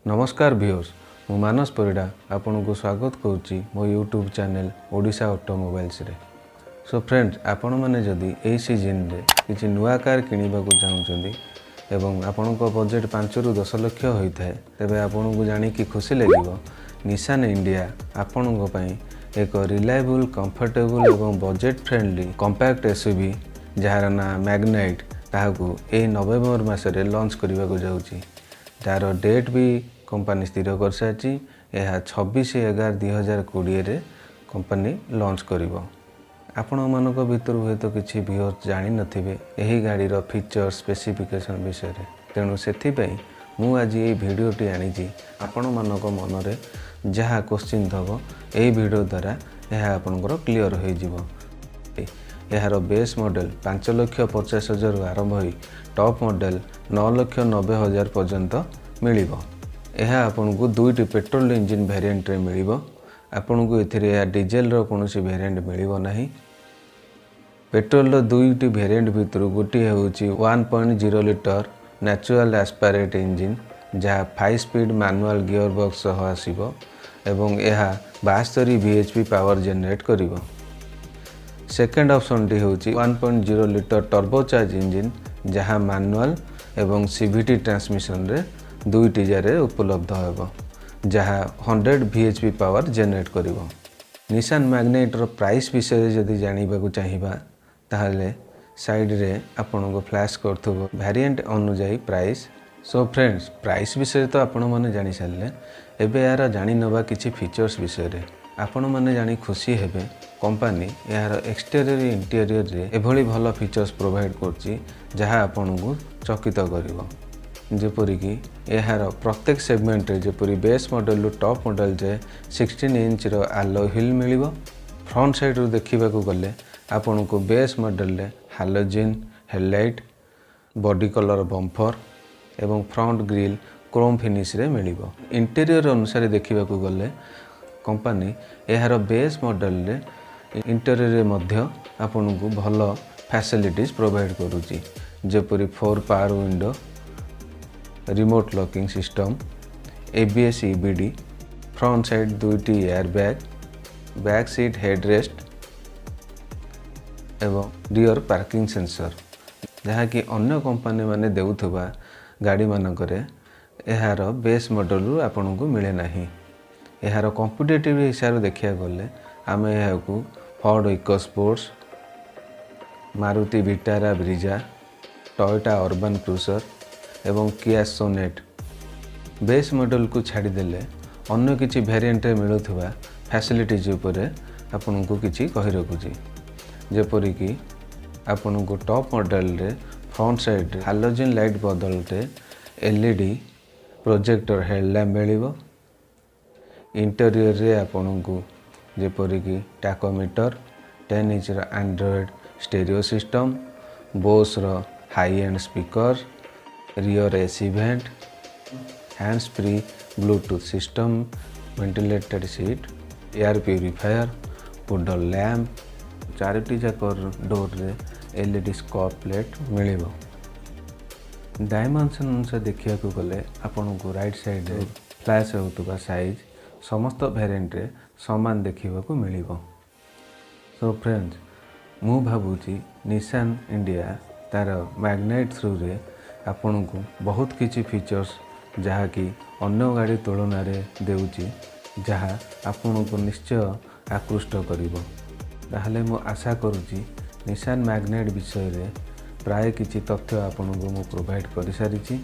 नमस्कार व्यूअर्स मु मानस परिडा आपन को स्वागत करुच्ची मो यूट्यूब चैनल ओडिशा ऑटोमोबाइल्स रे। सो फ्रेंड्स आपण मैंने जदि ए सीजन रे किसी नुआ कार किनिबा को चाहउछंदी एवं आपण को बजेट 5 रु 10 लाख होइथाय तबे आपण को जानि कि खुशी लागिवो निसान इंडिया आपण को पई एक रिलायबल कंफर्टेबल एवं बजेट फ्रेंडली कॉम्पैक्ट एसयूवी जहार ना मैग्नाइट ताहाकू ए नवेम्बर मासरे लॉन्च करबा को जाउची। तार डेट भी कंपनी स्थिर कर सारी। यह 26/11/2020 रे कंपनी लॉन्च करिवो। आपण मानक भितर हुए तो किसी व्यूअर जानि नथिबे एही गाड़ीर फीचर स्पेसिफिकेशन विषय रे। तेणु सेथि पई मु आज ये वीडियोटी आनिजी आपण मानक मन रे जहा क्वेश्चन थबो एही वीडियो द्वारा यह आपनकर क्लियर होई जिवो। यार बेस मॉडल 5,50,000 आरंभ होई टॉप मॉडल 9,90,000 पर्यंत मिलिबो। यह आपन को दुईटी पेट्रोल इंजिन वेरिएंट रे मिलिबो। आपन को एथिरे या डीजल रो कोनोसी वेरिएंट मिलिबो नाही। पेट्रोल रो दुईटी वेरिएंट भितर गोटी हेउची 1.0 लीटर नेचुरल एस्पायरेट इंजिन जहा 5 स्पीड मैनुअल गियर बॉक्स सह आसीबो एवं यह 72 bhp पावर जनरेट करिवो। सेकेंड ऑप्शन टी होची 1.0 लीटर टर्बोचार्ज इंजिन जहां मैनुअल एवं सीवीटी ट्रांसमिशन रे दुईटी जारे उपलब्ध हेबो जहां 100 bhp पावर जनरेट करिवो। निसान मैग्नाइट रो प्राइस विषय जदि जानिबा को चाहिबा ताहले साइड रे आपन को फ्लैश करथबो वेरिएंट अनुसार प्राइस। सो फ्रेंड्स प्राइस विषय तो आपण माने जानि सारले एबे यार जानि नबा किछि फीचर्स विषय रे। आपण माने जानि खुशी हेबे कंपनी यार एक्सटीरियर इंटीरियर रे एभली भल फीचर्स प्रोवाइड करछि जहा आपन को चकित करिवो। जेपरि कि यार प्रत्येक सेगमेंट रे जेपरि बेस मॉडल रु टॉप मॉडल जे 16 इंच रो अलॉय व्हील मिलिबो। फ्रंट साइड रु देखिबा को गले आपन को बेस मॉडल रे halogen headlight body colour bumper एवं फ्रंट ग्रिल क्रोम फिनिश रे मिलिबो। इंटीरियर अनुसार देखिबा को गले कंपनी यार बेस मॉडल रे इंटीरियर रे मध्य आपन को भल फैसिलिटीज प्रोवाइड करूची जेपरि 4 power window remote locking system ABS EBD front side दुईटी एयर बैक सीट हेडरेस्ट एवं रियर पार्किंग सेंसर जहा कि अन्य कंपनी माने देउथबा गाड़ी मानकरे यार बेस मॉडल रु आपन को मिले नाही। यार कॉम्पिटिटिव हिसाब देखिया गले आमे यह को Ford EcoSports Maruti Vitara Brezza Toyota urban cruiser एवं किया सोनेट बेस मॉडल को छाड़ी देले अन्य किछि वेरिएंट रे मिलुथबा फैसिलिटीज ऊपर आपन को किछि कहि रखुची। जेपरि कि आपन को टॉप मॉडल रे फ्रंट साइड रे हैलोजन लाइट बदल रे LED प्रोजेक्टर हेडलैम्प मिलिबो। इंटीरियर रे आपन को जेपरि कि टाकोमीटर 10 इंच रो एंड्रॉयड स्टेरियो सिस्टम बोस रो high end speaker rear AC vent hands free Bluetooth system ventilated seat air purifier puddle lamp चारोटी जाक डोर रे LED स्कॉप प्लेट मिलिबो। डायमेंशन अनुसार देखिया को गले आपन को राइट साइड रे फ्लैश होतबा साइज समस्त वेरिएंट रे समान देखिबा को मिलिबो। सो फ्रेंड्स मु भाबुची निसान इंडिया तार मैग्नाइट थ्रू रे आपन को बहुत किछि फीचर्स जहा कि अन्य गाड़ी तुलन रे देउची जहा आपन को निश्चय आकृष्ट करिवो। ताहले मु आशा करूची निसान मैग्नाइट विषय रे प्राय किछि तथ्य आपन को मु प्रोवाइड करि सारिची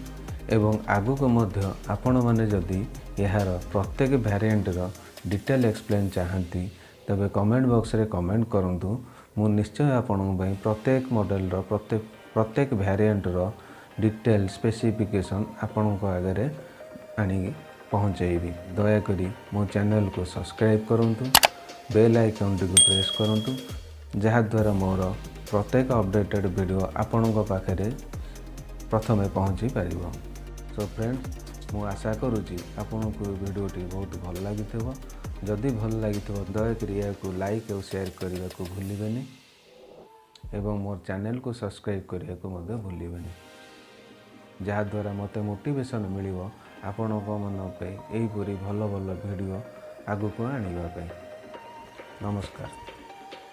एवं आगु को मध्य आपण माने जदि यार प्रत्येक वेरिएंट रो डिटेल एक्सप्लेन चाहती तबे कमेंट बॉक्स रे कमेंट करंतु। मु निश्चय आपण पई प्रत्येक मॉडल रो प्रत्येक वेरिएंट रो डिटेल स्पेसिफिकेशन आपण को आगे आनी पहुंचेबी। दया करी मो चैनल को सब्सक्राइब करंतु बेल आइकन टी को प्रेस करंतु जहा द्वारा मोर प्रत्येक अपडेटेड वीडियो आपण को पाखरे प्रथमे पहुंची पारिबो। सो फ्रेंड्स मु आशा करूची आपण को वीडियोटी बहुत भल लागिथबो। जदि भल लागिथबो दया करी को लाइक और शेयर करबा को भूलिबेनी एवं मोर चैनल को सब्सक्राइब करबा को मते भूलिबेनी जहा द्वारा मते मोटिवेशन मिलिबो ଆପଣଙ୍କ ମାନଙ୍କ ପାଇଁ ଏହିପରି ଭଲ ଭଲ ଭିଡ଼ିଓ ଆଗକୁ ଆଣିବା ପାଇଁ। ନମସ୍କାର।